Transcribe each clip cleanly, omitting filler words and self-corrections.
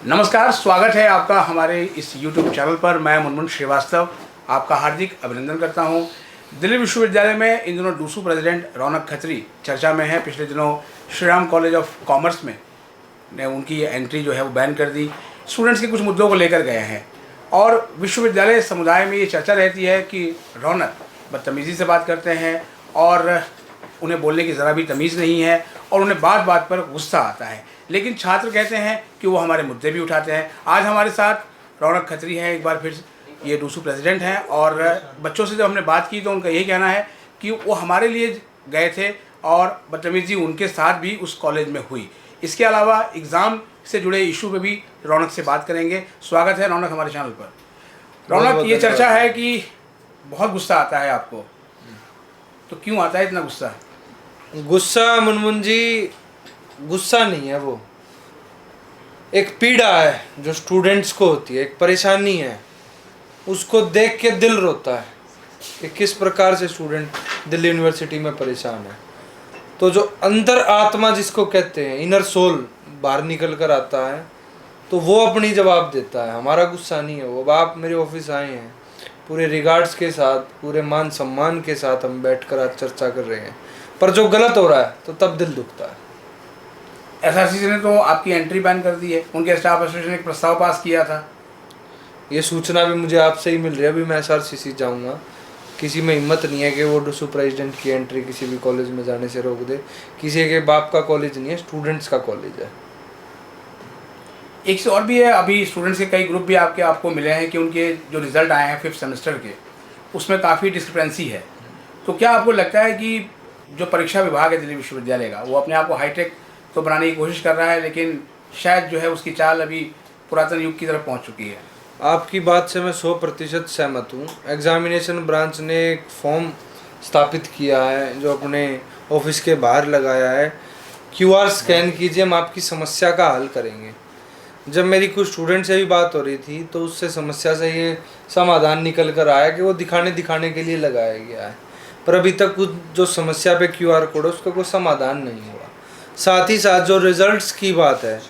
नमस्कार, स्वागत है आपका हमारे इस YouTube चैनल पर। मैं मुनमुन श्रीवास्तव आपका हार्दिक अभिनंदन करता हूं। दिल्ली विश्वविद्यालय में इन दिनों डूसू प्रेसिडेंट रौनक खत्री चर्चा में है। पिछले दिनों Shri Ram college of commerce में ने उनकी एंट्री जो है वो बैन कर दी। स्टूडेंट्स के कुछ मुद्दों को लेकर गए हैं और विश्वविद्यालय समुदाय में ये चर्चा रहती है कि रौनक बदतमीज़ी से बात करते हैं और उन्हें बोलने की ज़रा भी तमीज़ नहीं है और उन्हें बात बात पर गुस्सा आता है। लेकिन छात्र कहते हैं कि वो हमारे मुद्दे भी उठाते हैं। आज हमारे साथ रौनक खत्री हैं, एक बार फिर ये डूसू प्रेसिडेंट हैं। और बच्चों से जब हमने बात की तो उनका यही कहना है कि वो हमारे लिए गए थे और बदतमीज़ी उनके साथ भी उस कॉलेज में हुई। इसके अलावा एग्ज़ाम से जुड़े इशू पे भी रौनक से बात करेंगे। स्वागत है रौनक हमारे चैनल पर। रौनक, ये चर्चा है कि बहुत गुस्सा आता है आपको, तो क्यों आता है इतना गुस्सा? गुस्सा मुनमुन जी, गुस्सा नहीं है, वो एक पीड़ा है जो स्टूडेंट्स को होती है, एक परेशानी है। उसको देख के दिल रोता है कि किस प्रकार से स्टूडेंट दिल्ली यूनिवर्सिटी में परेशान है। तो जो अंतर आत्मा जिसको कहते हैं, इनर सोल बाहर निकल कर आता है, तो वो अपनी जवाब देता है। हमारा गुस्सा नहीं है वो। अब आप मेरे ऑफिस आए हैं, पूरे रिगार्ड्स के साथ, पूरे मान सम्मान के साथ हम बैठकर आज चर्चा कर रहे हैं, पर जो गलत हो रहा है तो तब दिल दुखता है। एसआरसीसी ने तो आपकी एंट्री बैन कर दी है। उनके स्टाफ एसोसिएशन ने एक प्रस्ताव पास किया था। ये सूचना भी मुझे आपसे ही मिल रही है। अभी मैं एसआरसीसी जाऊंगा। किसी में हिम्मत नहीं है कि वो डूसू प्रेसिडेंट की एंट्री किसी भी कॉलेज में जाने से रोक दे। किसी के बाप का कॉलेज नहीं है, स्टूडेंट्स का कॉलेज है। एक से और भी है, अभी स्टूडेंट्स के कई ग्रुप भी आपको मिले हैं कि उनके जो रिजल्ट आए हैं 5th सेमेस्टर के, उसमें काफ़ी डिस्क्रिपेंसी है। तो क्या आपको लगता है कि जो परीक्षा विभाग है दिल्ली विश्वविद्यालय का, वो अपने आप को हाईटेक तो बनाने की कोशिश कर रहा है, लेकिन शायद जो है उसकी चाल अभी पुरातन युग की तरफ पहुंच चुकी है? आपकी बात से मैं 100% सहमत हूँ। एग्जामिनेशन ब्रांच ने एक फॉर्म स्थापित किया है जो अपने ऑफिस के बाहर लगाया है। QR स्कैन कीजिए, हम आपकी समस्या का हल करेंगे। जब मेरी कुछ स्टूडेंट से भी बात हो रही थी तो उससे समस्या से ये समाधान निकल कर आया कि वो दिखाने के लिए लगाया गया है, पर अभी तक कुछ जो समस्या पे QR कोड है उसका कोई समाधान नहीं हुआ। साथ ही साथ जो रिजल्ट्स की बात है,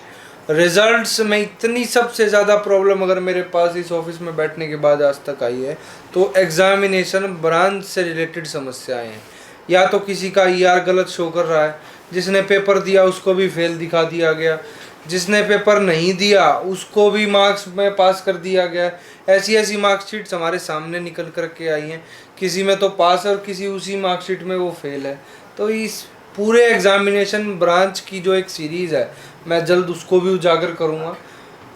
रिजल्ट्स में इतनी सबसे ज़्यादा प्रॉब्लम अगर मेरे पास इस ऑफिस में बैठने के बाद आज तक आई है तो एग्जामिनेशन ब्रांच से रिलेटेड समस्याएं हैं। या तो किसी का ER गलत शो कर रहा है, जिसने पेपर दिया उसको भी फेल दिखा दिया गया, जिसने पेपर नहीं दिया उसको भी मार्क्स में पास कर दिया गया। ऐसी मार्कशीट्स हमारे सामने निकल कर के आई हैं। किसी में तो पास और किसी उसी मार्कशीट में वो फेल है। तो इस पूरे एग्जामिनेशन ब्रांच की जो एक सीरीज़ है, मैं जल्द उसको भी उजागर करूँगा,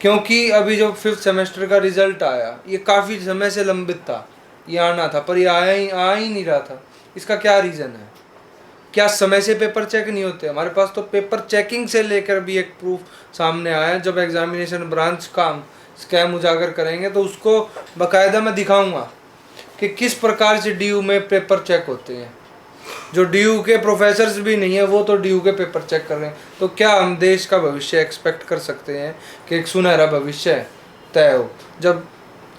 क्योंकि अभी जो 5th सेमेस्टर का रिज़ल्ट आया ये काफ़ी समय से लंबित था, ये आना था, पर ये आ ही नहीं रहा था। इसका क्या रीज़न है? क्या समय से पेपर चेक नहीं होते? हमारे पास तो पेपर चेकिंग से लेकर भी एक प्रूफ सामने आया है। जब एग्जामिनेशन ब्रांच का स्कैम उजागर करेंगे तो उसको बाकायदा मैं दिखाऊंगा कि किस प्रकार से DU में पेपर चेक होते हैं। जो DU के प्रोफेसर्स भी नहीं है वो तो DU के पेपर चेक कर रहे हैं। तो क्या हम देश का भविष्य एक्सपेक्ट कर सकते हैं कि एक सुनहरा भविष्य तय हो जब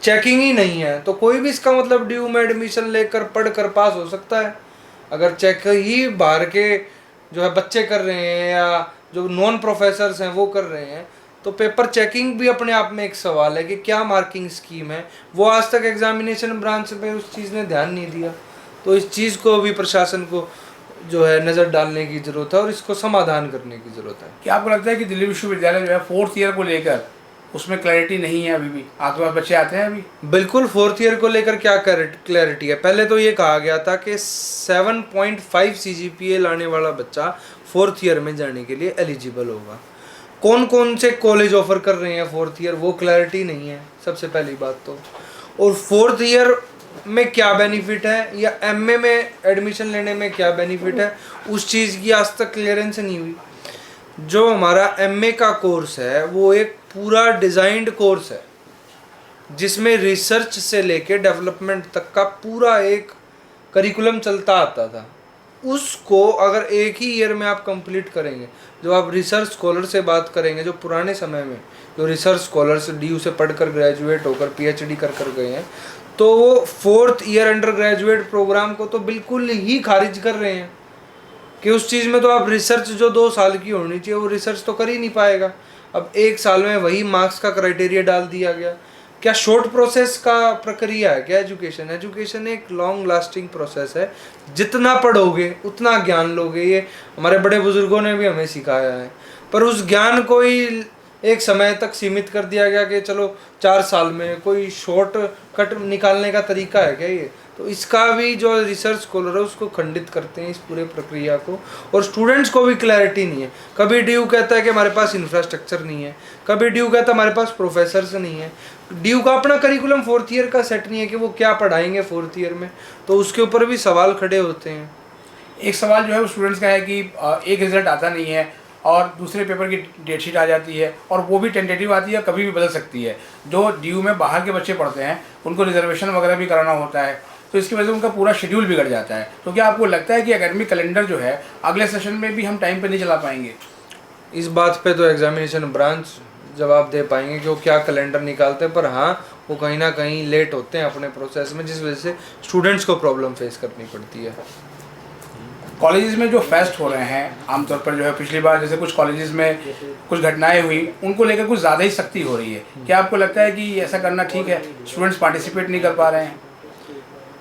चेकिंग ही नहीं है? तो कोई भी इसका मतलब DU में एडमिशन लेकर पढ़ कर पास हो सकता है। अगर चेक ही बाहर के जो है बच्चे कर रहे हैं या जो नॉन प्रोफेसर्स हैं वो कर रहे हैं, तो पेपर चेकिंग भी अपने आप में एक सवाल है कि क्या मार्किंग स्कीम है। वो आज तक एग्जामिनेशन ब्रांच पे उस चीज़ ने ध्यान नहीं दिया। तो इस चीज़ को भी प्रशासन को जो है नज़र डालने की ज़रूरत है और इसको समाधान करने की ज़रूरत है। क्या आपको लगता है कि दिल्ली विश्वविद्यालय जो है 4th ईयर को लेकर उसमें क्लैरिटी नहीं है? अभी भी आपके पास बच्चे आते हैं अभी? बिल्कुल, 4th ईयर को लेकर क्या क्लैरिटी है? पहले तो ये कहा गया था कि 7.5 CGPA लाने वाला बच्चा 4th ईयर में जाने के लिए एलिजिबल होगा। कौन कौन से कॉलेज ऑफर कर रहे हैं 4th ईयर, वो क्लैरिटी नहीं है, सबसे पहली बात तो। और 4th ईयर में क्या बेनिफिट है या MA में एडमिशन लेने में क्या बेनिफिट है, उस चीज़ की आज तक क्लियरेंस नहीं हुई। जो हमारा MA का कोर्स है वो एक पूरा डिज़ाइंड कोर्स है जिसमें रिसर्च से लेके डेवलपमेंट तक का पूरा एक करिकुलम चलता आता था। उसको अगर एक ही ईयर में आप कंप्लीट करेंगे, जो आप रिसर्च स्कॉलर से बात करेंगे, जो पुराने समय में जो रिसर्च स्कॉलर्स DU से पढ़कर ग्रेजुएट होकर PhD कर गए हैं, तो वो 4th year under graduate programme को तो बिल्कुल ही खारिज कर रहे हैं। कि उस चीज़ में तो आप रिसर्च जो 2 साल की होनी चाहिए वो रिसर्च तो कर ही नहीं पाएगा। अब 1 साल में वही मार्क्स का क्राइटेरिया डाल दिया गया। क्या शॉर्ट प्रोसेस का प्रक्रिया है क्या एजुकेशन? एजुकेशन एक लॉन्ग लास्टिंग प्रोसेस है। जितना पढ़ोगे उतना ज्ञान लोगे, ये हमारे बड़े बुजुर्गों ने भी हमें सिखाया है। पर उस ज्ञान को ही एक समय तक सीमित कर दिया गया कि चलो 4 साल में कोई शॉर्ट कट निकालने का तरीका है क्या ये? तो इसका भी जो रिसर्च स्कॉलर है उसको खंडित करते हैं इस पूरे प्रक्रिया को। और स्टूडेंट्स को भी क्लैरिटी नहीं है। कभी ड्यू कहता है कि हमारे पास इंफ्रास्ट्रक्चर नहीं है, कभी ड्यू कहता है हमारे पास प्रोफेसर्स नहीं है। ड्यू का अपना करिकुलम 4th ईयर का सेट नहीं है कि वो क्या पढ़ाएंगे 4th ईयर में, तो उसके ऊपर भी सवाल खड़े होते हैं। एक सवाल जो है वो स्टूडेंट्स का है कि एक रिजल्ट आता नहीं है और दूसरे पेपर की डेट शीट आ जाती है, और वो भी टेंटेटिव आती है, कभी भी बदल सकती है। जो ड्यू में बाहर के बच्चे पढ़ते हैं उनको रिजर्वेशन वगैरह भी कराना होता है, तो इसकी वजह से उनका पूरा शेड्यूल बिगड़ जाता है। तो क्या आपको लगता है कि एकेडमिक कैलेंडर जो है अगले सेशन में भी हम टाइम पे नहीं चला पाएंगे? इस बात पे तो एग्जामिनेशन ब्रांच जवाब दे पाएंगे कि वो क्या कैलेंडर निकालते हैं, पर हाँ वो कहीं ना कहीं लेट होते हैं अपने प्रोसेस में, जिस वजह से स्टूडेंट्स को प्रॉब्लम फेस करनी पड़ती है। कॉलेजेस में जो फेस्ट हो रहे हैं आमतौर पर जो है, पिछली बार जैसे कुछ कॉलेजेस में कुछ घटनाएं हुई, उनको लेकर कुछ ज़्यादा ही सख्ती हो रही है। क्या आपको लगता है कि ऐसा करना ठीक है? स्टूडेंट्स पार्टिसिपेट नहीं कर पा रहे हैं।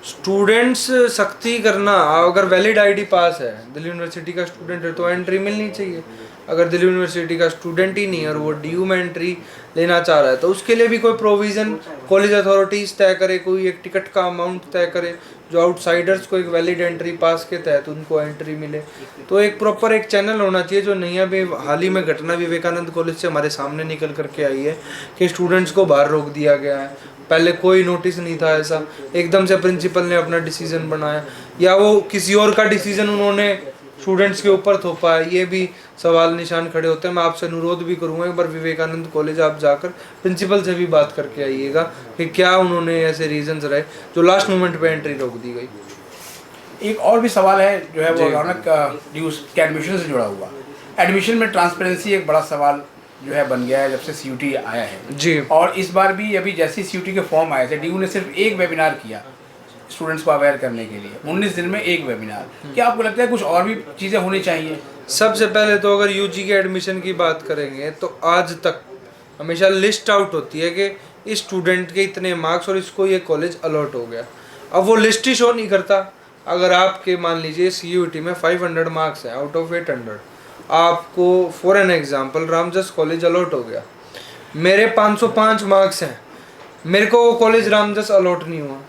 स्टूडेंट्स सख्ती करना, अगर वैलिड आईडी पास है, दिल्ली यूनिवर्सिटी का स्टूडेंट है, तो एंट्री मिलनी चाहिए। अगर दिल्ली यूनिवर्सिटी का स्टूडेंट ही नहीं है और वो ड्यू में एंट्री लेना चाह रहा है तो उसके लिए भी कोई प्रोविज़न कॉलेज अथॉरिटीज़ तय करे, कोई एक टिकट का अमाउंट तय करे जो आउटसाइडर्स को एक वैलिड एंट्री पास के तहत उनको एंट्री मिले। तो एक प्रॉपर एक चैनल होना चाहिए, जो नहीं अभी हाल ही में घटना विवेकानंद कॉलेज से हमारे सामने निकल करके आई है कि स्टूडेंट्स को बाहर रोक दिया गया है। पहले कोई नोटिस नहीं था ऐसा, एकदम से प्रिंसिपल ने अपना डिसीजन बनाया, या वो किसी और का डिसीजन उन्होंने स्टूडेंट्स के ऊपर थोपा है, ये भी सवाल निशान खड़े होते हैं। मैं आपसे अनुरोध भी करूँगा एक बार विवेकानंद कॉलेज आप जाकर प्रिंसिपल से भी बात करके आइएगा कि क्या उन्होंने ऐसे रीजंस रहे जो लास्ट मोमेंट पे एंट्री रोक दी गई। एक और भी सवाल है जो है वो रौनक ड्यूज के एडमिशन से जुड़ा हुआ। एडमिशन में ट्रांसपेरेंसी एक बड़ा सवाल जो है बन गया है जब से सीयूटी आया है जी। और इस बार भी अभी जैसे सीयूटी के फॉर्म आए थे, ड्यू ने सिर्फ एक वेबिनार किया स्टूडेंट्स को अवेयर करने के लिए, 19 दिन में एक वेबिनार। क्या आपको लगता है कुछ और भी चीज़ें होनी चाहिए? सबसे पहले तो अगर यूजी के एडमिशन की बात करेंगे तो आज तक हमेशा लिस्ट आउट होती है कि इस स्टूडेंट के इतने मार्क्स और इसको ये कॉलेज अलॉट हो गया। अब वो लिस्ट ही शो नहीं करता। अगर आपके मान लीजिए सीयूटी में 500 मार्क्स हैं आउट ऑफ 800, आपको for an example Ramjas college allot हो गया, मेरे 505 मार्क्स हैं, मेरे को वो कॉलेज रामजस अलॉट नहीं हुआ,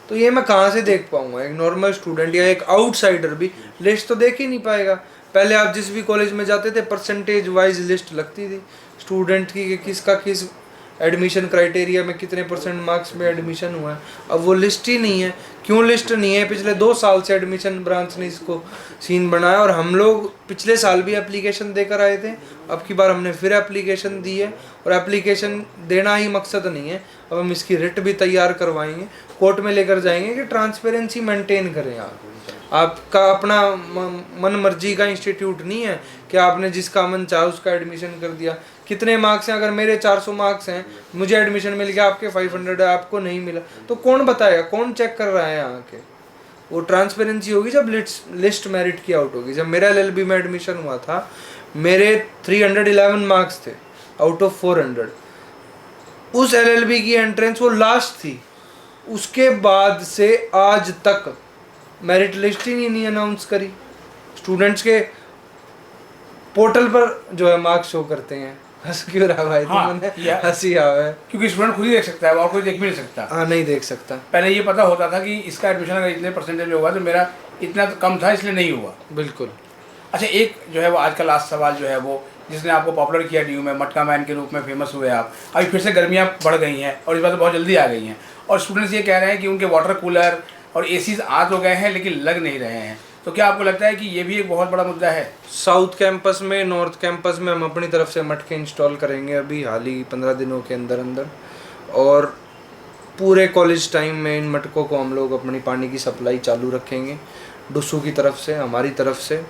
तो ये मैं कहाँ से देख पाऊँगा? एक नॉर्मल स्टूडेंट या एक आउटसाइडर भी लिस्ट तो देख ही नहीं पाएगा। पहले आप जिस भी कॉलेज में जाते थे परसेंटेज वाइज लिस्ट लगती थी स्टूडेंट की कि किसका किस एडमिशन क्राइटेरिया में कितने % मार्क्स में एडमिशन हुआ है। अब वो लिस्ट ही नहीं है। क्यों लिस्ट नहीं है? पिछले 2 साल से एडमिशन ब्रांच ने इसको सीन बनाया और हम लोग पिछले साल भी एप्लीकेशन देकर आए थे, अब की बार हमने फिर एप्लीकेशन दी है। और एप्लीकेशन देना ही मकसद नहीं है, अब हम इसकी रिट भी तैयार करवाएंगे, कोर्ट में लेकर जाएंगे कि ट्रांसपेरेंसी मेंटेन करें। आपका अपना मन मर्जी का इंस्टीट्यूट नहीं है कि आपने जिसका मन चाहा उसका एडमिशन कर दिया। कितने मार्क्स हैं? अगर मेरे 400 मार्क्स हैं, मुझे एडमिशन मिल गया, आपके 500 है, आपको नहीं मिला, तो कौन बताएगा? कौन चेक कर रहा है यहाँ के? वो ट्रांसपेरेंसी होगी जब लिस्ट मेरिट की आउट होगी। जब मेरा LLB में एडमिशन हुआ था, मेरे 311 मार्क्स थे आउट ऑफ 400। उस LLB की एंट्रेंस वो लास्ट थी, उसके बाद से आज तक मेरिट लिस्ट ही नहीं अनाउंस करी। स्टूडेंट्स के पोर्टल पर जो है मार्क्स शो करते हैं। हंस क्यों रहा भाई? तुमने हंसी आवा है क्योंकि स्टूडेंट खुद ही देख सकता है और कोई देख भी नहीं सकता। हाँ, नहीं देख सकता। पहले ये पता होता था कि इसका एडमिशन अगर इतने परसेंटेज में होगा तो मेरा इतना तो कम था इसलिए नहीं हुआ। बिल्कुल। अच्छा, एक जो है वो आज का लास्ट सवाल जो है वो जिसने आपको पॉपुलर किया ड्यू में, मटका मैन के रूप में फेमस हुए आप। अभी फिर से गर्मियाँ बढ़ गई हैं और इस बार तो बहुत जल्दी आ गई हैं और स्टूडेंट्स ये कह रहे हैं कि उनके वाटर कूलर और एसीज आ तो गए हैं लेकिन लग नहीं रहे हैं। तो क्या आपको लगता है कि ये भी एक बहुत बड़ा मुद्दा है? साउथ कैंपस में, नॉर्थ कैंपस में हम अपनी तरफ से मटके इंस्टॉल करेंगे अभी हाल ही 15 दिनों के अंदर अंदर, और पूरे कॉलेज टाइम में इन मटकों को हम लोग अपनी पानी की सप्लाई चालू रखेंगे डुसू की तरफ से, हमारी तरफ से।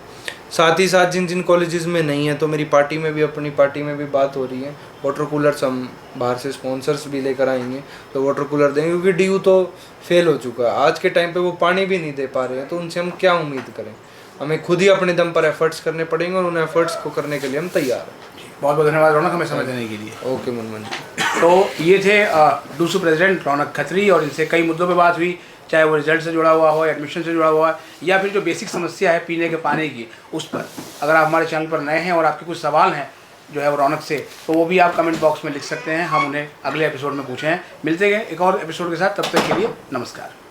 साथ ही साथ जिन जिन कॉलेजेस में नहीं है, तो मेरी पार्टी में भी, अपनी पार्टी में भी बात हो रही है, वाटर कूलर्स हम बाहर से स्पॉन्सर्स भी लेकर आएंगे तो वाटर कूलर देंगे, क्योंकि ड्यू तो फेल हो चुका है। आज के टाइम पे वो पानी भी नहीं दे पा रहे हैं, तो उनसे हम क्या उम्मीद करें? हमें खुद ही अपने दम पर एफर्ट्स करने पड़ेंगे और उन एफर्ट्स को करने के लिए हम तैयार हैं। बहुत बहुत धन्यवाद रौनक हमें समय देने के लिए। ओके मुनमुन जी। तो ये थे डूसू प्रेसिडेंट रौनक खत्री और इनसे कई मुद्दों पे बात हुई, चाहे वो रिजल्ट से जुड़ा हुआ हो, एडमिशन से जुड़ा हुआ है, या फिर जो बेसिक समस्या है पीने के पानी की उस पर। अगर आप हमारे चैनल पर नए हैं और आपके कुछ सवाल हैं जो है वो रौनक से, तो वो भी आप कमेंट बॉक्स में लिख सकते हैं, हम उन्हें अगले एपिसोड में पूछें। मिलते हैं एक और एपिसोड के साथ, तब तक के लिए नमस्कार।